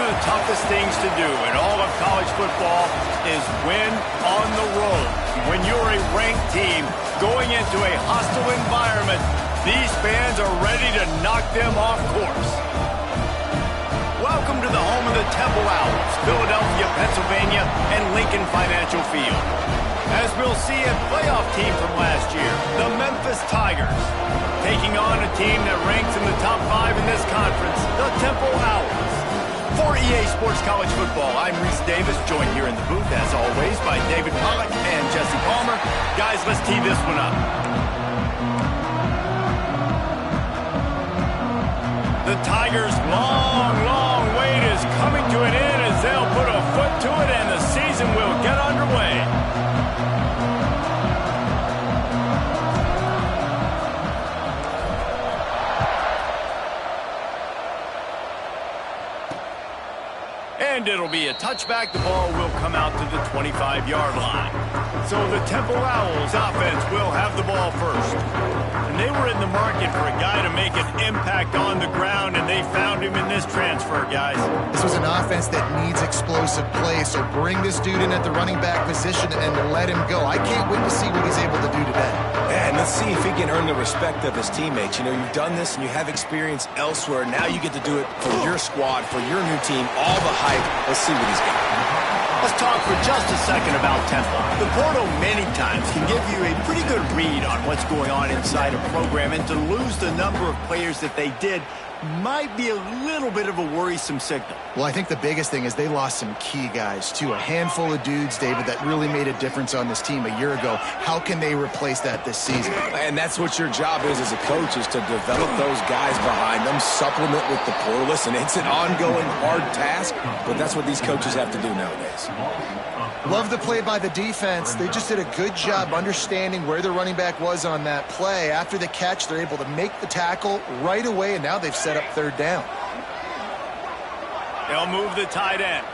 of the toughest things to do in all of college football is win on the road. When you're a ranked team going into a hostile environment, these fans are ready to knock them off course. Welcome to the home of the Temple Owls, Philadelphia, Pennsylvania, and Lincoln Financial Field. As we'll see, a playoff team from last year, the Memphis Tigers, taking on a team that ranks in the top 5 in this conference, the Temple Owls. For EA Sports College Football, I'm Reese Davis, joined here in the booth, as always, by David Pollack and Jesse Palmer. Guys, let's tee this one up. The Tigers' long wait is coming to an end as they'll put a foot to it and the season will get underway. And it'll be a touchback. The ball will come out to the 25-yard line. So the Temple Owls offense will have the ball first. And they were in the market for a guy to make an impact on the ground, and they found him in this transfer, guys. This was an offense that needs explosive play, so bring this dude in at the running back position and let him go. I can't wait to see what he's able to do today. Yeah, and let's see if he can earn the respect of his teammates. You know, you've done this and you have experience elsewhere. Now you get to do it for your squad, for your new team, all the hype. Let's see what he's got. Let's talk for just a second about Temple. The portal many times can give you a pretty good read on what's going on inside a program, and to lose the number of players that they did might be a little bit of a worrisome signal. Well, I think the biggest thing is they lost some key guys, too. A handful of dudes, David, that really made a difference on this team a year ago. How can they replace that this season? And that's what your job is as a coach, is to develop those guys behind them, supplement with the portal. Listen, it's an ongoing hard task, but that's what these coaches have to do nowadays. Love the play by the defense. They just did a good job understanding where the running back was on that play. After the catch, they're able to make the tackle right away, and now they've set up third down. They'll move the tight end.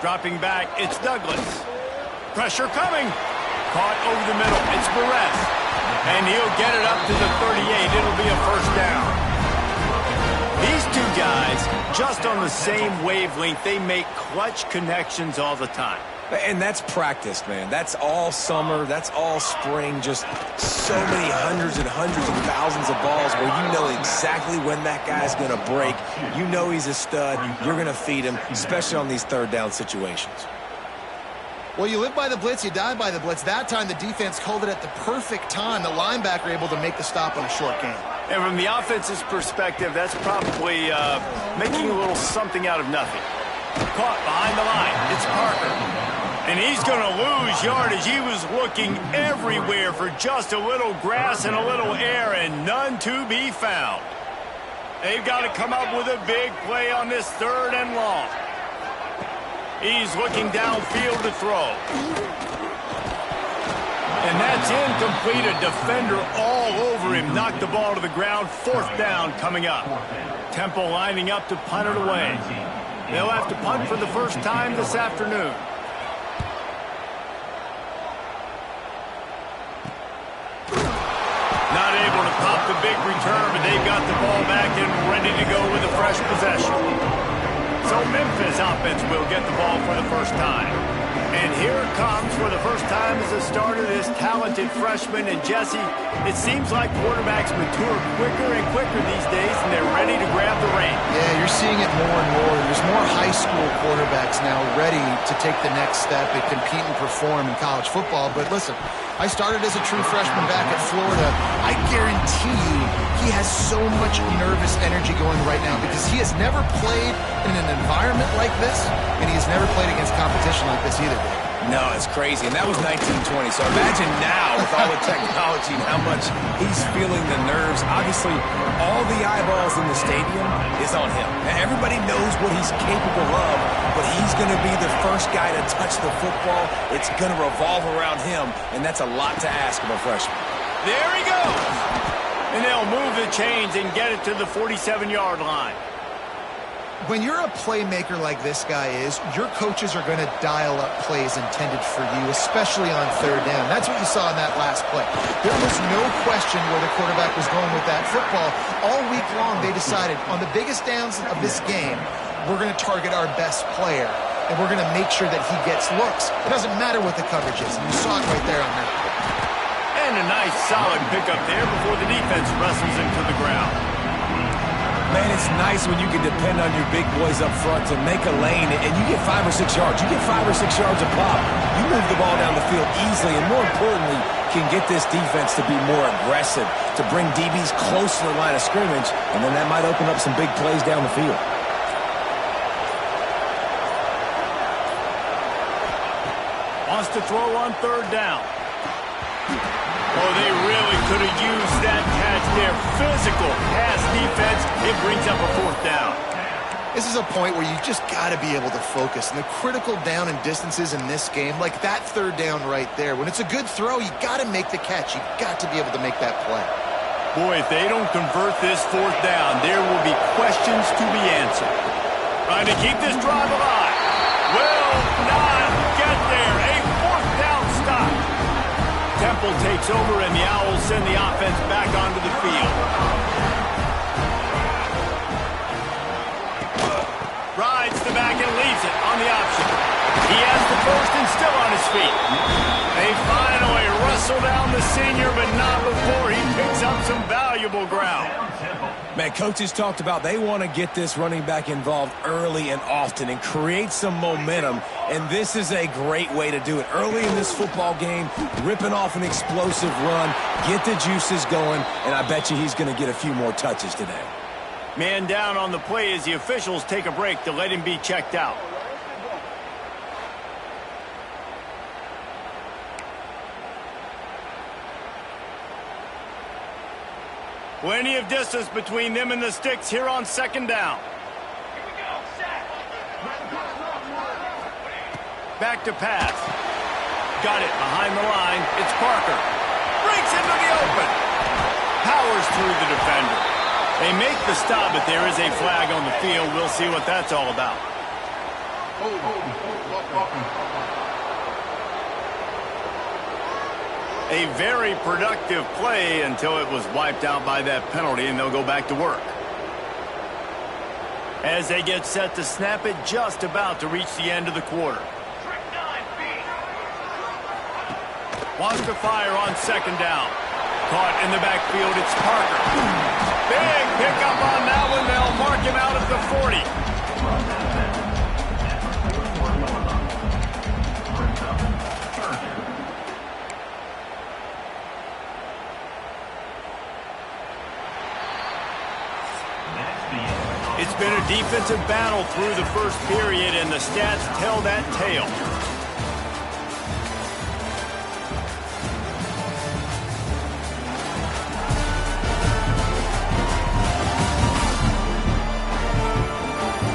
Dropping back, it's Douglas. Pressure coming. Caught over the middle, it's Perez. And he'll get it up to the 38. It'll be a first down. These two guys, just on the same wavelength, they make clutch connections all the time. And that's practice, man. That's all summer. That's all spring. Just so many hundreds and thousands of balls where you know exactly when that guy's going to break. You know he's a stud. You're going to feed him, especially on these third down situations. Well, you live by the blitz, you die by the blitz. That time, the defense called it at the perfect time. The linebacker able to make the stop on a short gain. And from the offense's perspective, that's probably making a little something out of nothing. Caught behind the line. It's Parker. And he's going to lose yardage. He was looking everywhere for just a little grass and a little air, and none to be found. They've got to come up with a big play on this third and long. He's looking downfield to throw. And that's incomplete. A defender all over him. Knocked the ball to the ground. Fourth down coming up. Temple lining up to punt it away. They'll have to punt for the first time this afternoon. Not able to pop the big return, but they've got the ball back and ready to go with a fresh possession. So Memphis offense will get the ball for the first time. And here it comes for the first time as a starter, this talented freshman. And Jesse, it seems like quarterbacks mature quicker and quicker these days, and they're ready to grab the reins. Yeah, you're seeing it more and more. There's more high school quarterbacks now ready to take the next step and compete and perform in college football. But listen, I started as a true freshman back at Florida. I guarantee you he has so much nervous energy going right now because he has never played in an environment like this, and he has never played against competition like this either, Dave. No, it's crazy. And that was 1920. So imagine now with all the technology and how much he's feeling the nerves. Obviously, all the eyeballs in the stadium is on him. And everybody knows what he's capable of, but he's going to be the first guy to touch the football. It's going to revolve around him, and that's a lot to ask of a freshman. There he goes. And they'll move the chains and get it to the 47-yard line. When you're a playmaker like this guy is, your coaches are going to dial up plays intended for you, especially on third down. That's what you saw in that last play. There was no question where the quarterback was going with that football. All week long, they decided on the biggest downs of this game, we're going to target our best player, and we're going to make sure that he gets looks. It doesn't matter what the coverage is, and you saw it right there on that. And a nice, solid pickup there before the defense wrestles him to the ground. Man, it's nice when you can depend on your big boys up front to make a lane, and you get 5 or 6 yards. You get 5 or 6 yards a pop. You move the ball down the field easily, and more importantly, can get this defense to be more aggressive, to bring DBs close to the line of scrimmage, and then that might open up some big plays down the field. Wants to throw on third down. Oh, they really could have used that catch there. Physical pass defense. It brings up a fourth down. This is a point where you just got to be able to focus. And the critical down and distances in this game, like that third down right there, when it's a good throw, you got to make the catch. You got to be able to make that play. Boy, if they don't convert this fourth down, there will be questions to be answered. Trying to keep this drive alive. Will not get there. A fourth down stop. Temple takes over, and the Owls send the offense back onto the field. Rides the back and leaves it on the option. He has the first and still on his feet. They finally wrestle down the senior, but not before he picks up some valuable ground. Man, coaches talked about they want to get this running back involved early and often and create some momentum, and this is a great way to do it. Early in this football game, ripping off an explosive run, get the juices going, and I bet you he's going to get a few more touches today. Man down on the play as the officials take a break to let him be checked out. Plenty of distance between them and the sticks here on second down. Back to pass. Got it behind the line. It's Parker. Breaks into the open. Powers through the defender. They make the stop, but there is a flag on the field. We'll see what that's all about. A very productive play until it was wiped out by that penalty, and they'll go back to work. As they get set to snap it, just about to reach the end of the quarter. Wants to fire on second down. Caught in the backfield, it's Parker. Big pickup on that one. They'll mark him out at the 40. It's been a defensive battle through the first period, and the stats tell that tale.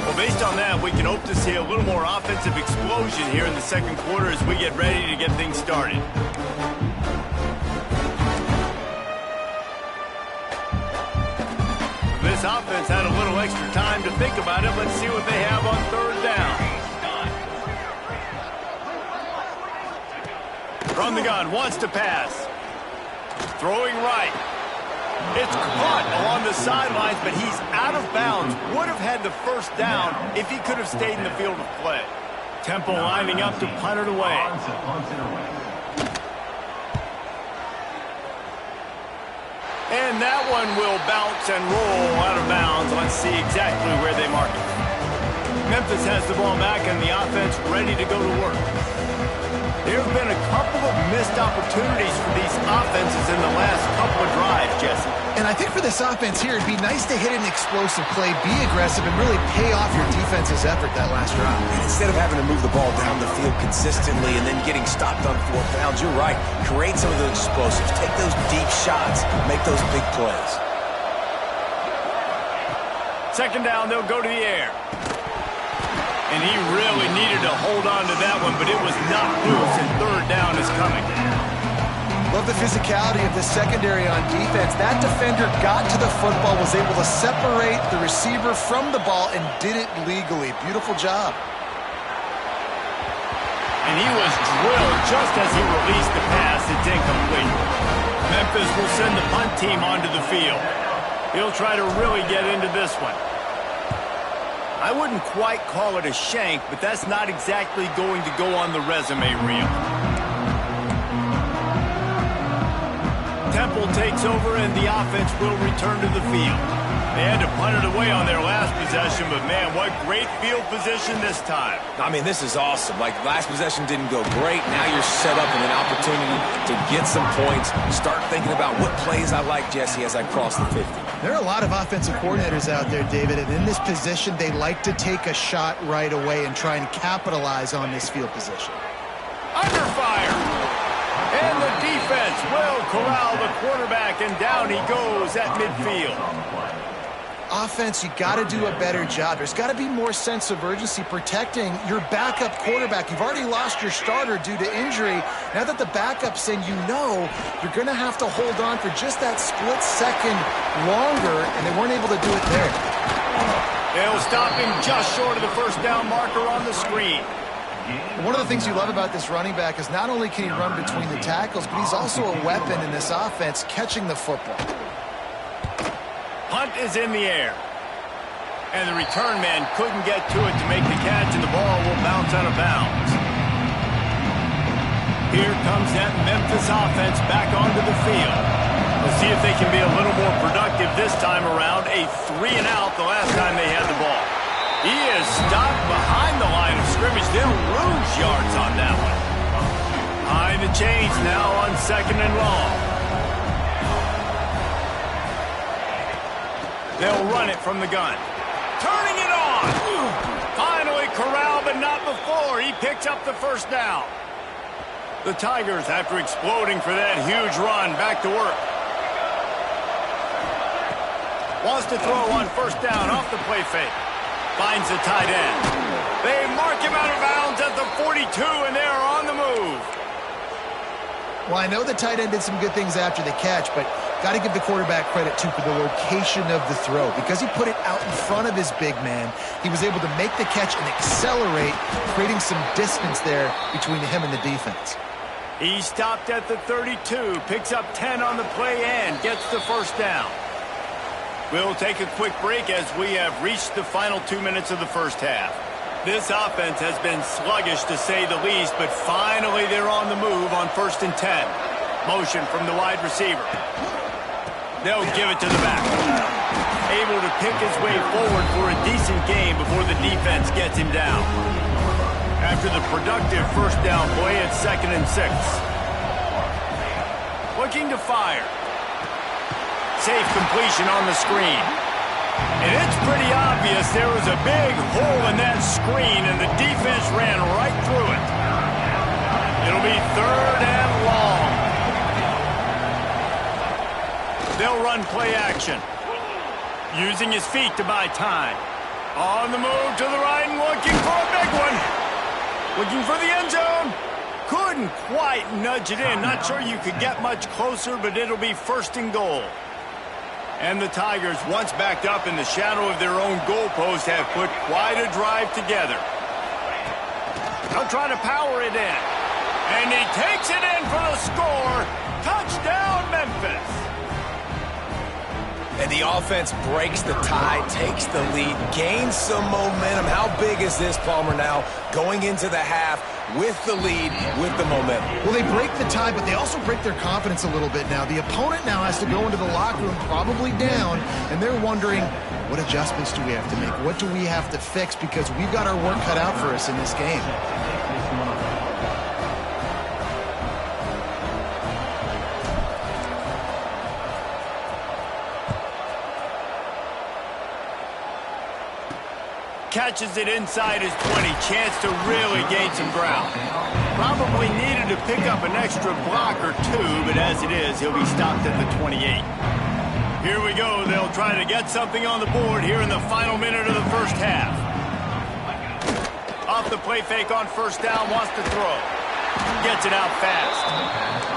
Well, based on that, we can hope to see a little more offensive explosion here in the second quarter as we get ready to get things started. This offense had a little extra time to think about it. Let's see what they have on third down. From the gun, wants to pass. Throwing right. It's caught along the sidelines, but he's out of bounds. Would have had the first down if he could have stayed in the field of play. Temple lining up to punt it away. And that one will bounce and roll out of bounds. Let's see exactly where they mark it. Memphis has the ball back and the offense ready to go to work. There have been a couple of missed opportunities for these offenses in the last couple of drives, Jesse. And I think for this offense here, it'd be nice to hit an explosive play, be aggressive, and really pay off your defense's effort that last drive. And instead of having to move the ball down the field consistently and then getting stopped on fourth downs, you're right. Create some of those explosives. Take those deep shots. Make those big plays. Second down, they'll go to the air. And he really needed to hold on to that one, but it was not loose, and third down is coming. Love the physicality of the secondary on defense. That defender got to the football, was able to separate the receiver from the ball, and did it legally. Beautiful job. And he was drilled just as he released the pass. It's incomplete. Memphis will send the punt team onto the field. He'll try to really get into this one. I wouldn't quite call it a shank, but that's not exactly going to go on the resume reel. Temple takes over, and the offense will return to the field. They had to punt it away on their last possession, but man, what great field position this time. I mean, this is awesome. Like, last possession didn't go great. Now you're set up with an opportunity to get some points. Start thinking about what plays I like, Jesse, as I cross the 50. There are a lot of offensive coordinators out there, David, and in this position, they like to take a shot right away and try and capitalize on this field position. Under fire. And the defense will corral the quarterback, and down he goes at midfield. Offense, you got to do a better job. There's got to be more sense of urgency protecting your backup quarterback. You've already lost your starter due to injury. Now that the backup's in, you know you're going to have to hold on for just that split second longer, and they weren't able to do it there. They'll stop him just short of the first down marker on the screen. One of the things you love about this running back is not only can he run between the tackles, but he's also a weapon in this offense, catching the football. Punt is in the air. And the return man couldn't get to it to make the catch, and the ball will bounce out of bounds. Here comes that Memphis offense back onto the field. We'll see if they can be a little more productive this time around. A 3-and-out the last time they had the ball. He is stopped behind the line of scrimmage. They'll lose yards on that one. Behind the chains now on 2nd and long. They'll run it from the gun. Turning it on. Finally corralled, but not before. He picks up the first down. The Tigers, after exploding for that huge run, back to work. Wants to throw on first down off the play fake. Finds the tight end. They mark him out of bounds at the 42, and they are on the move. Well, I know the tight end did some good things after the catch, but got to give the quarterback credit, too, for the location of the throw. Because he put it out in front of his big man, he was able to make the catch and accelerate, creating some distance there between him and the defense. He stopped at the 32, picks up 10 on the play and gets the first down. We'll take a quick break as we have reached the final 2 minutes of the first half. This offense has been sluggish, to say the least, but finally they're on the move on 1st and 10. Motion from the wide receiver. They'll give it to the back. Able to pick his way forward for a decent game before the defense gets him down. After the productive first down play, it's 2nd and 6. Looking to fire. Safe completion on the screen. And it's pretty obvious there was a big hole in that screen, and the defense ran right through it. It'll be 3rd and long. They'll run play action. Using his feet to buy time. On the move to the right and looking for a big one. Looking for the end zone. Couldn't quite nudge it in. Not sure you could get much closer, but it'll be 1st and goal. And the Tigers, once backed up in the shadow of their own goalpost, have put quite a drive together. They'll try to power it in. And he takes it in for the score. Touchdown, Memphis. And the offense breaks the tie, takes the lead, gains some momentum. How big is this, Palmer, now going into the half with the lead, with the momentum? Well, they break the tie, but they also break their confidence a little bit now. The opponent now has to go into the locker room probably down, and they're wondering, what adjustments do we have to make? What do we have to fix? Because we've got our work cut out for us in this game. Catches it inside his 20. Chance to really gain some ground. Probably needed to pick up an extra block or two, but as it is, he'll be stopped at the 28. Here we go. They'll try to get something on the board here in the final minute of the first half. Off the play fake on first down, wants to throw. Gets it out fast.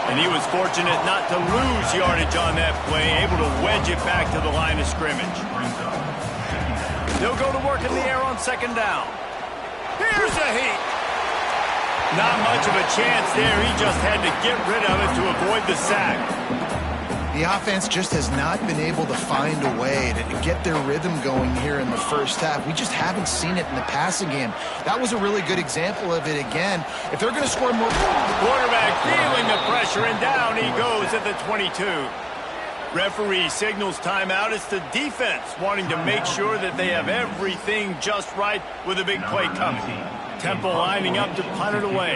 And he was fortunate not to lose yardage on that play, able to wedge it back to the line of scrimmage. They'll go to work in the air on second down. Here's a heat. Not much of a chance there. He just had to get rid of it to avoid the sack. The offense just has not been able to find a way to get their rhythm going here in the first half. We just haven't seen it in the passing game. That was a really good example of it again. If they're going to score more... Quarterback feeling the pressure, and down he goes at the 22. Referee signals timeout. It's the defense wanting to make sure that they have everything just right with a big play coming. Temple lining up to punt it away.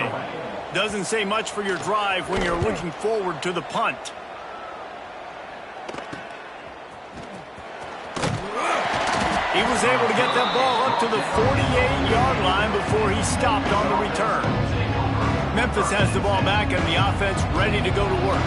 Doesn't say much for your drive when you're looking forward to the punt. He was able to get that ball up to the 48-yard line before he stopped on the return. Memphis has the ball back and the offense ready to go to work.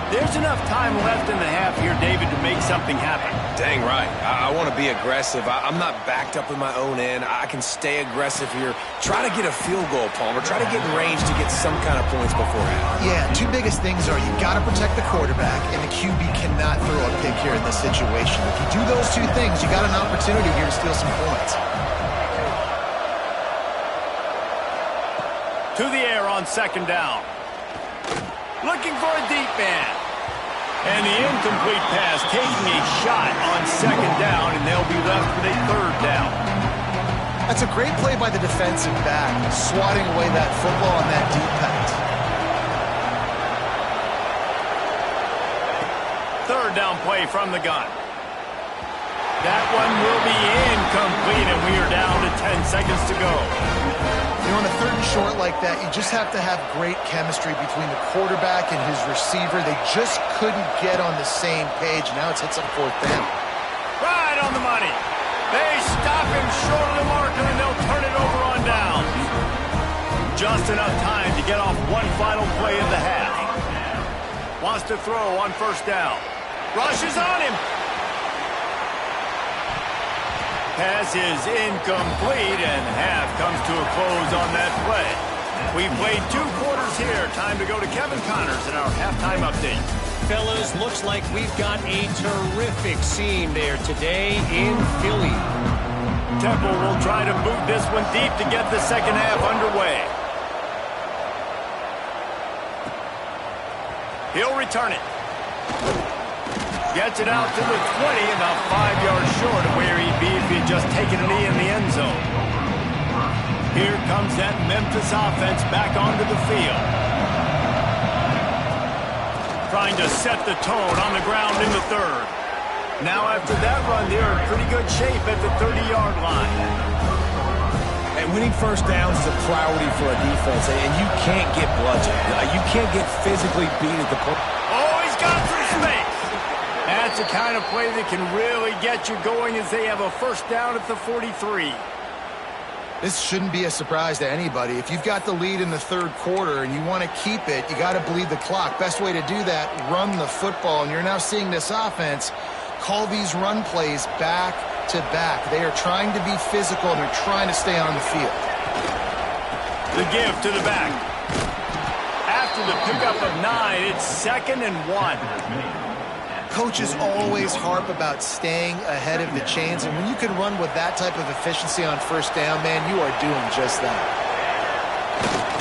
There's enough time left in the half here, David, to make something happen. Dang right. I want to be aggressive. I'm not backed up in my own end. I can stay aggressive here. Try to get a field goal, Palmer. Try to get in range to get some kind of points beforehand. Yeah, two biggest things are you got to protect the quarterback, and the QB cannot throw a pick here in this situation. If you do those two things, you got an opportunity here to steal some points. To the air on second down. Looking for a deep man. And the incomplete pass taking a shot on second down, and they'll be left with a third down. That's a great play by the defensive back, swatting away that football on that deep pass. Third down play from the gun. That one will be incomplete, and we are down to 10 seconds to go. You know, on a third and short like that, you just have to have great chemistry between the quarterback and his receiver. They just couldn't get on the same page. Now it's hits up fourth down. Right on the money. They stop him short of the marker, and they'll turn it over on down. Just enough time to get off one final play of the half. Wants to throw on first down. Rushes on him. Pass is incomplete, and half comes to a close on that play. We've played 2 quarters here. Time to go to Kevin Connors in our halftime update. Fellas, looks like we've got a terrific scene there today in Philly. Temple will try to boot this one deep to get the second half underway. He'll return it. Gets it out to the 20, about 5 yards short of where he'd be if he'd just taken a knee in the end zone. Here comes that Memphis offense back onto the field. Trying to set the tone on the ground in the third. Now after that run, they're in pretty good shape at the 30-yard line. And winning first downs is a priority for a defense, and you can't get bludgeoned. You can't get physically beat at the point. Oh, he's got some space. That's the kind of play that can really get you going as they have a first down at the 43. This shouldn't be a surprise to anybody. If you've got the lead in the third quarter and you want to keep it, you got to bleed the clock. Best way to do that, run the football. And you're now seeing this offense call these run plays back to back. They are trying to be physical, and they're trying to stay on the field. The give to the back. After the pickup of 9, it's 2nd and 1. Coaches always harp about staying ahead of the chains, and when you can run with that type of efficiency on first down, man, you are doing just that.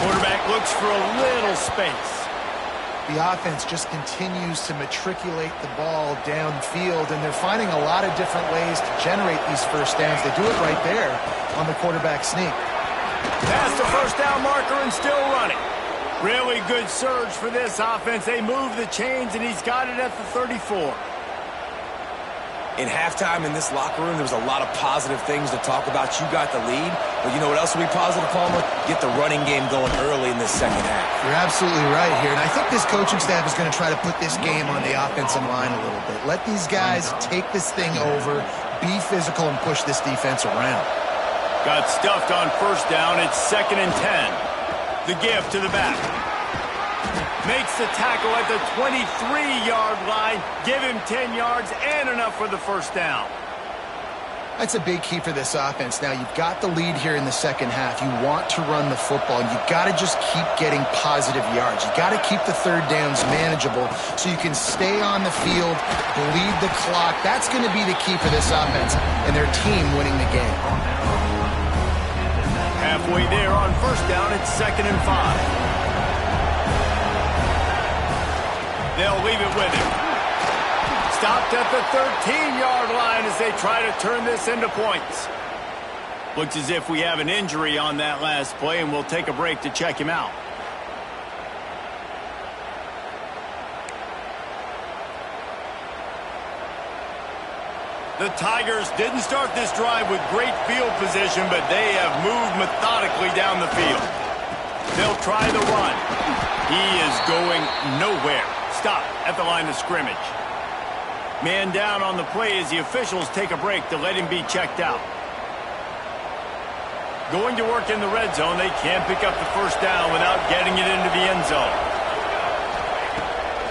Quarterback looks for a little space. The offense just continues to matriculate the ball downfield, and they're finding a lot of different ways to generate these first downs. They do it right there on the quarterback sneak. Past the first down marker and still running. Really good surge for this offense. They move the chains, and he's got it at the 34. In halftime in this locker room, there was a lot of positive things to talk about. You got the lead, but you know what else will be positive, Palmer? Get the running game going early in this second half. You're absolutely right here, and I think this coaching staff is going to try to put this game on the offensive line a little bit. Let these guys take this thing over, be physical, and push this defense around. Got stuffed on first down. It's 2nd and 10. The give to the back. Makes the tackle at the 23-yard line. Give him 10 yards and enough for the first down. That's a big key for this offense. Now, you've got the lead here in the second half. You want to run the football, and you've got to just keep getting positive yards. You've got to keep the third downs manageable so you can stay on the field, bleed the clock. That's going to be the key for this offense and their team winning the game. Halfway there on first down, it's 2nd and 5. They'll leave it with him. Stopped at the 13-yard line as they try to turn this into points. Looks as if we have an injury on that last play, and we'll take a break to check him out. The Tigers didn't start this drive with great field position, but they have moved methodically down the field. They'll try the run. He is going nowhere. Stop at the line of scrimmage. Man down on the play as the officials take a break to let him be checked out. Going to work in the red zone. They can't pick up the first down without getting it into the end zone.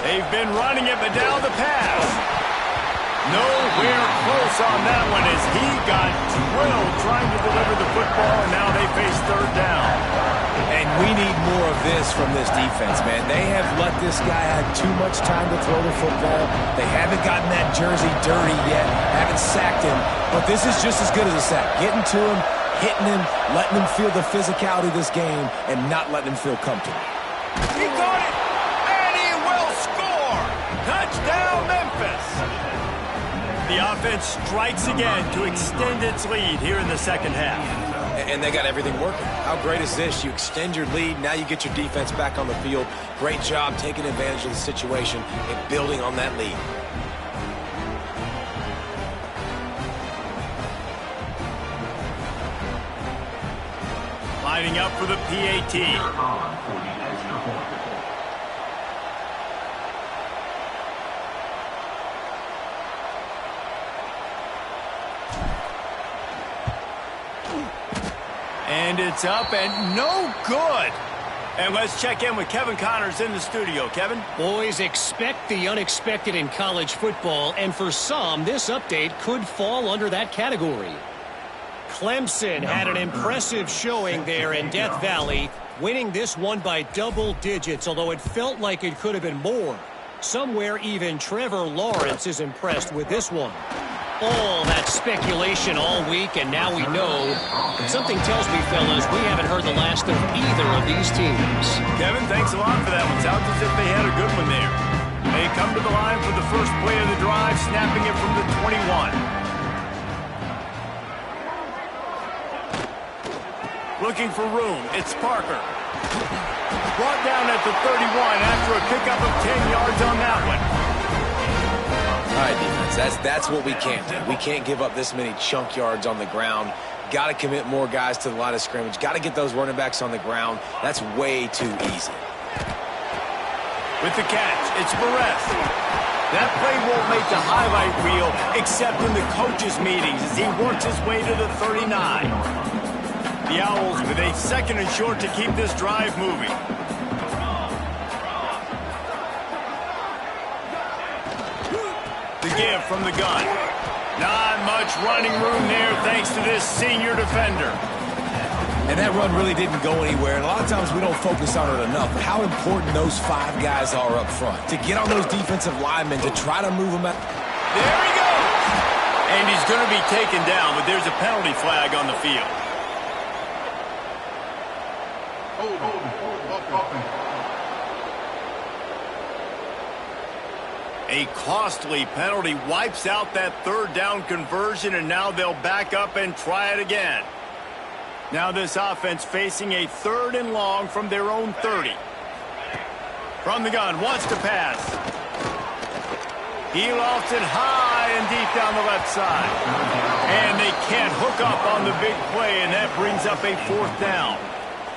They've been running it, but now the pass. Nowhere close on that one as he got drilled trying to deliver the football, and now they face third down. And we need more of this from this defense, man. They have let this guy have too much time to throw the football. They haven't gotten that jersey dirty yet, haven't sacked him, but this is just as good as a sack. Getting to him, hitting him, letting him feel the physicality of this game, and not letting him feel comfortable. He got it, and he will score! Touchdown, Memphis! The offense strikes again to extend its lead here in the second half. And they got everything working. How great is this? You extend your lead, now you get your defense back on the field. Great job taking advantage of the situation and building on that lead. Lining up for the PAT. And it's up and no good. And let's check in with Kevin Connors in the studio. Kevin? Boys, expect the unexpected in college football, and for some, this update could fall under that category. Clemson had an impressive showing there in Death Valley, winning this one by double digits, although it felt like it could have been more. Somewhere even Trevor Lawrence is impressed with this one. All that speculation all week, and now we know. Something tells me, fellas, we haven't heard the last of either of these teams. Kevin, thanks a lot for that one. Sounds as if they had a good one there. They come to the line for the first play of the drive, snapping it from the 21. Looking for room. It's Parker. Brought down at the 31 after a pickup of 10 yards on that one. All right, defense, that's what we can't do. We can't give up this many chunk yards on the ground. Got to commit more guys to the line of scrimmage. Got to get those running backs on the ground. That's way too easy. With the catch, it's Perez. That play won't make the highlight reel except in the coaches' meetings as he works his way to the 39. The Owls with a 2nd and short to keep this drive moving. The give from the gun. Not much running room there thanks to this senior defender. And that run really didn't go anywhere. And a lot of times we don't focus on it enough. How important those 5 guys are up front. To get on those defensive linemen, to try to move them out. There he goes. And he's going to be taken down, but there's a penalty flag on the field. A costly penalty wipes out that 3rd down conversion, and now they'll back up and try it again. Now this offense facing a 3rd and long from their own 30. From the gun, wants to pass. He lofts it high and deep down the left side. And they can't hook up on the big play, and that brings up a 4th down.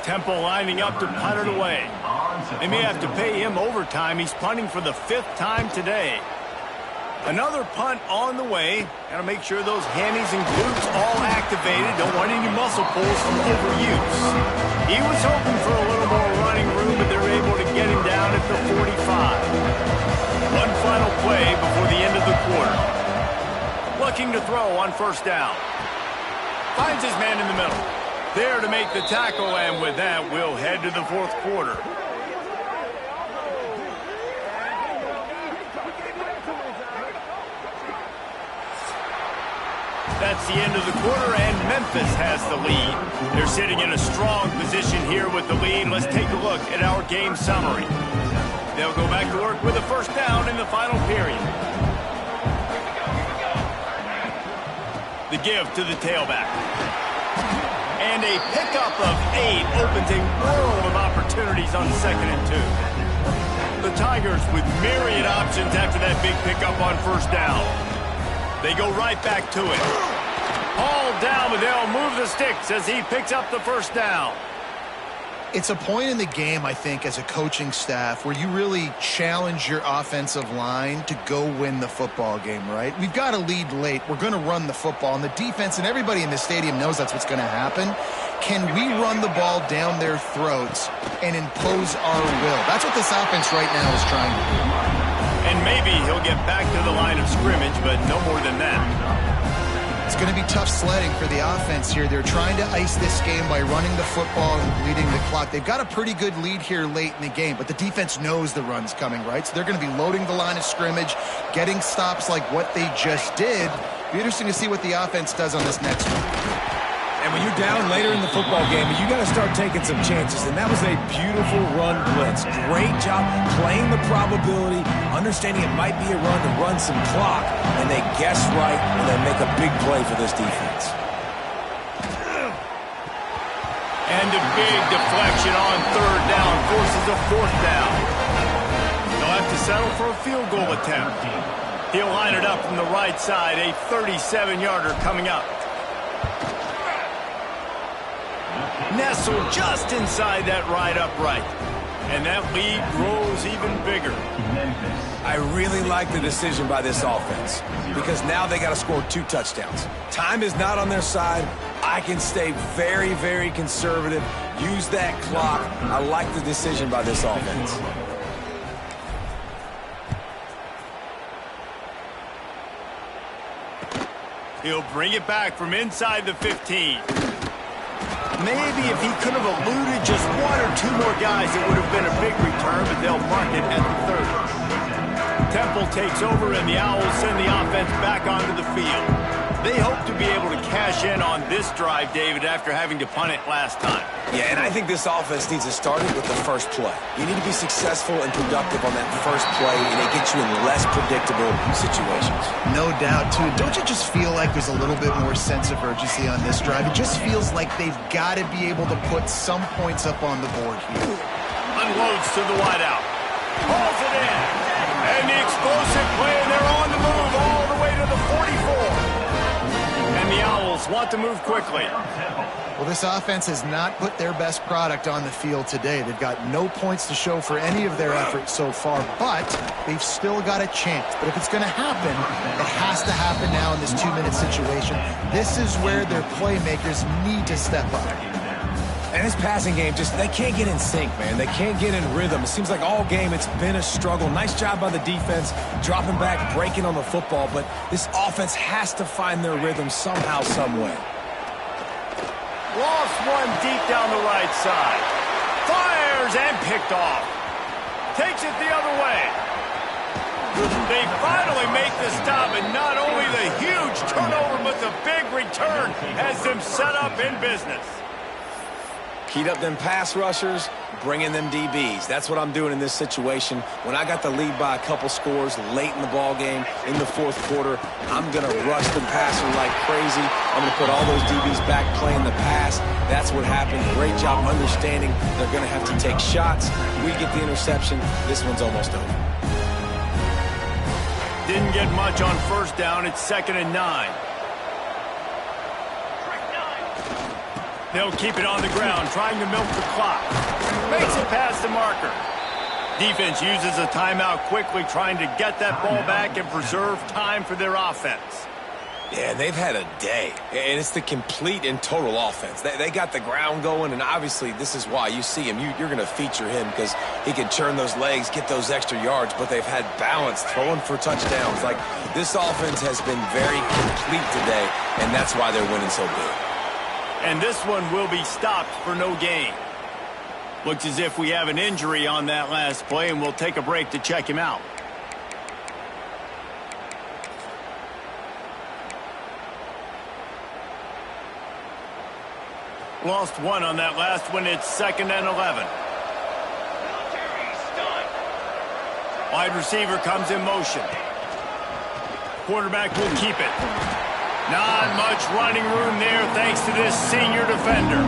Temple lining up to punt it away. They may have to pay him overtime. He's punting for the 5th time today. Another punt on the way. Got to make sure those hammies and glutes all activated. Don't want any muscle pulls from overuse. He was hoping for a little more running room, but they're able to get him down at the 45. One final play before the end of the quarter. looking to throw on first down. Finds his man in the middle. There to make the tackle, and with that, we'll head to the fourth quarter. That's the end of the quarter, and Memphis has the lead. They're sitting in a strong position here with the lead. Let's take a look at our game summary. They'll go back to work with a first down in the final period. The give to the tailback. And a pickup of 8 opens a world of opportunities on 2nd and 2. The Tigers with myriad options after that big pickup on first down. They go right back to it. Hauled down, but they'll move the sticks as he picks up the first down. It's a point in the game, I think, as a coaching staff where you really challenge your offensive line to go win the football game, right? We've got a lead late. We're going to run the football, and the defense and everybody in the stadium knows that's what's going to happen. Can we run the ball down their throats and impose our will? That's what this offense right now is trying to do. And maybe he'll get back to the line of scrimmage, but no more than that. It's going to be tough sledding for the offense here. They're trying to ice this game by running the football and bleeding the clock. They've got a pretty good lead here late in the game, but the defense knows the run's coming, right? So they're going to be loading the line of scrimmage, getting stops like what they just did. Be interesting to see what the offense does on this next one. And when you're down later in the football game, you got to start taking some chances. And that was a beautiful run blitz. Great job playing the probability, understanding it might be a run to run some clock, and they guess right, and they make a big play for this defense. And a big deflection on third down forces a fourth down. They'll have to settle for a field goal attempt. He'll line it up from the right side, a 37-yarder coming up. Nestled just inside that right upright. And that lead grows even bigger. I really like the decision by this offense because now they got to score 2 touchdowns. Time is not on their side. I can stay very, very conservative. Use that clock. I like the decision by this offense. He'll bring it back from inside the 15. Maybe if he could have eluded just 1 or 2 more guys, it would have been a big return, but they'll mark it at the 30. Temple takes over, and the Owls send the offense back onto the field. They hope to be able to cash in on this drive, David, after having to punt it last time. Yeah, and I think this offense needs to start it with the first play. You need to be successful and productive on that first play, and it gets you in less predictable situations. No doubt, too. Don't you just feel like there's a little bit more sense of urgency on this drive? It just feels like they've got to be able to put some points up on the board here. Unloads to the wideout. Pulls it in. And the explosive play, and they're on the move all the way to the 44. And the Owls want to move quickly. Well, this offense has not put their best product on the field today. They've got no points to show for any of their efforts so far, but they've still got a chance. But if it's going to happen, it has to happen now in this 2-minute situation. This is where their playmakers need to step up. And this passing game, they can't get in sync, man. They can't get in rhythm. It seems like all game it's been a struggle. Nice job by the defense, dropping back, breaking on the football, but this offense has to find their rhythm somehow, some way. Lost one deep down the right side. Fires and picked off. Takes it the other way. They finally make the stop, and not only the huge turnover, but the big return has them set up in business. Keyed up them pass rushers, bringing them DBs. That's what I'm doing in this situation. When I got the lead by a couple scores late in the ball game, in the fourth quarter, I'm going to rush the passer like crazy. I'm going to put all those DBs back playing the pass. That's what happened. Great job understanding they're going to have to take shots. We get the interception. This one's almost over. Didn't get much on first down. It's 2nd and 9. They'll keep it on the ground, trying to milk the clock. Makes it past the marker. Defense uses a timeout quickly, trying to get that ball back and preserve time for their offense. Yeah, they've had a day, and it's the complete and total offense. They got the ground going, and obviously this is why you see him. You're going to feature him because he can churn those legs, get those extra yards, but they've had balance, throwing for touchdowns. Like, this offense has been very complete today, and that's why they're winning so big. And this one will be stopped for no gain. Looks as if we have an injury on that last play, and we'll take a break to check him out. Lost one on that last one. It's 2nd and 11. Wide receiver comes in motion. Quarterback will keep it. Not much running room there thanks to this senior defender.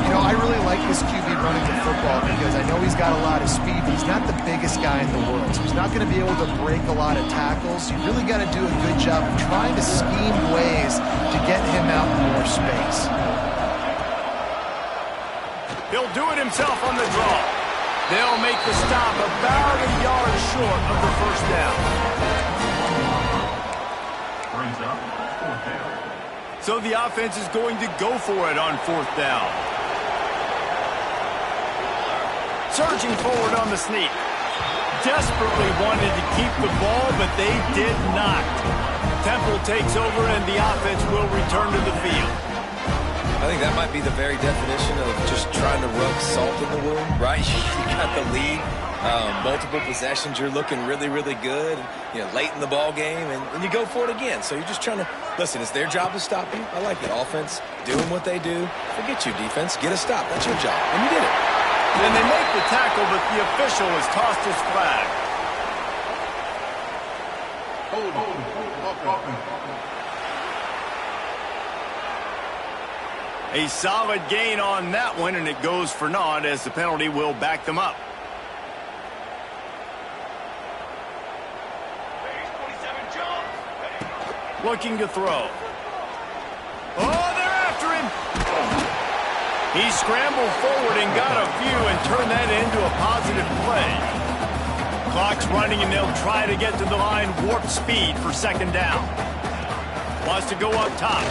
You know, I really like this QB running the football because I know he's got a lot of speed, but he's not the biggest guy in the world. So he's not going to be able to break a lot of tackles. You really got to do a good job of trying to scheme ways to get him out in more space. He'll do it himself on the draw. They'll make the stop about a yard short of the first down. Brings up 4th down. So the offense is going to go for it on 4th down. Surging forward on the sneak. Desperately wanted to keep the ball, but they did not. Temple takes over, and the offense will return to the field. I think that might be the very definition of just trying to rub salt in the wound, right? You got the lead, multiple possessions, you're looking really, really good, late in the ball game, and you go for it again. So you're just trying to, listen, it's their job to stop you. I like it. Offense, doing what they do. Forget you, defense. Get a stop. That's your job. And you did it. And they make the tackle, but the official has tossed his flag. A solid gain on that one, and it goes for naught as the penalty will back them up. Looking to throw. Oh, they're after him. He scrambled forward and got a few and turned that into a positive play. Clock's running, and they'll try to get to the line warp speed for 2nd down. Wants to go up top.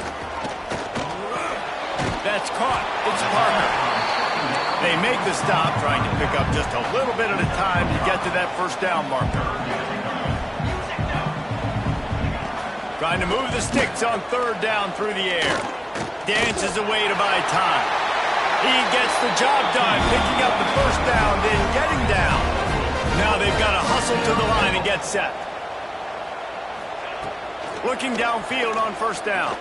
That's caught. It's Parker. They make the stop, trying to pick up just a little bit at a time to get to that 1st down marker. Trying to move the sticks on 3rd down through the air. Dances away to buy time. He gets the job done, picking up the 1st down, then getting down. Now they've got to hustle to the line and get set. Looking downfield on 1st down.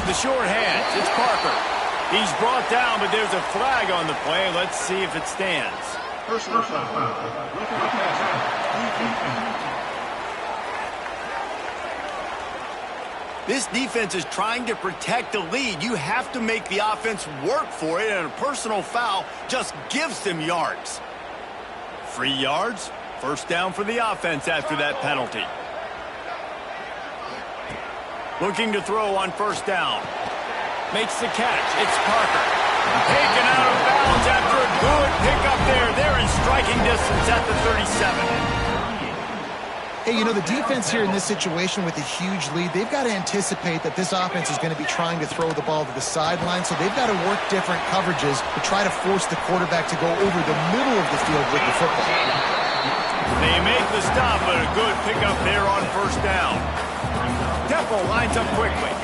The short hands, it's Parker. He's brought down, but there's a flag on the play. Let's see if it stands. Personal foul. This defense is trying to protect the lead. You have to make the offense work for it, and a personal foul just gives them yards. 3 yards, 1st down for the offense after that penalty. Looking to throw on 1st down. Makes the catch. It's Parker. Taken out of bounds after a good pickup there. They're in striking distance at the 37. Hey, the defense here in this situation with a huge lead, they've got to anticipate that this offense is going to be trying to throw the ball to the sideline, so they've got to work different coverages to try to force the quarterback to go over the middle of the field with the football. They make the stop, but a good pickup there on 1st down. Temple lines up quickly.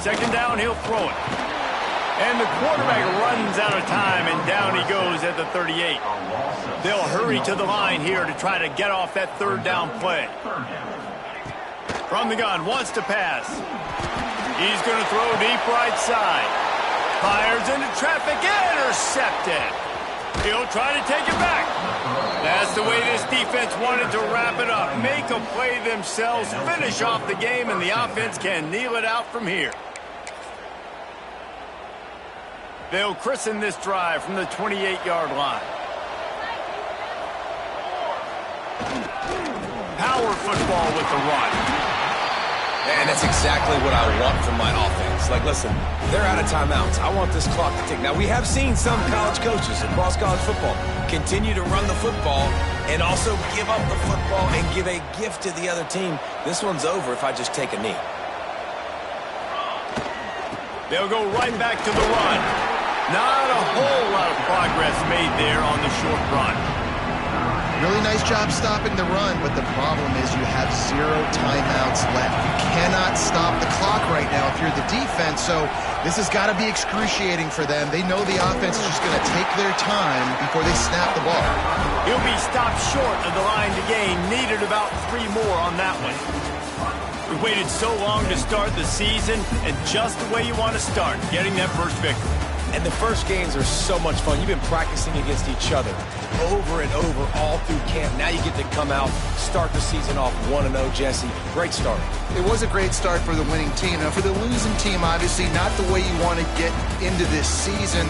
2nd down, he'll throw it. And the quarterback runs out of time, and down he goes at the 38. They'll hurry to the line here to try to get off that 3rd down play. From the gun, wants to pass. He's going to throw deep right side. Fires into traffic, intercepted. He'll try to take it back. That's the way this defense wanted to wrap it up. Make a play themselves, finish off the game, and the offense can kneel it out from here. They'll christen this drive from the 28-yard line. Power football with the run. And it's That's exactly what I want from my offense. Like, listen, they're out of timeouts. I want this clock to tick. Now, we have seen some college coaches across college football continue to run the football and also give up the football and give a gift to the other team. This one's over if I just take a knee. They'll go right back to the run. Not a whole lot of progress made there on the short run. Really nice job stopping the run, but the problem is you have 0 timeouts left. You cannot stop the clock right now if you're the defense, so this has got to be excruciating for them. They know the offense is just going to take their time before they snap the ball. He'll be stopped short of the line to gain. Needed about 3 more on that one. We waited so long to start the season, and just the way you want to start, getting that first victory. And the first games are so much fun. You've been practicing against each other over and over all through camp. Now you get to come out, start the season off 1-0, Jesse. Great start. It was a great start for the winning team. Now, for the losing team, obviously not the way you want to get into this season.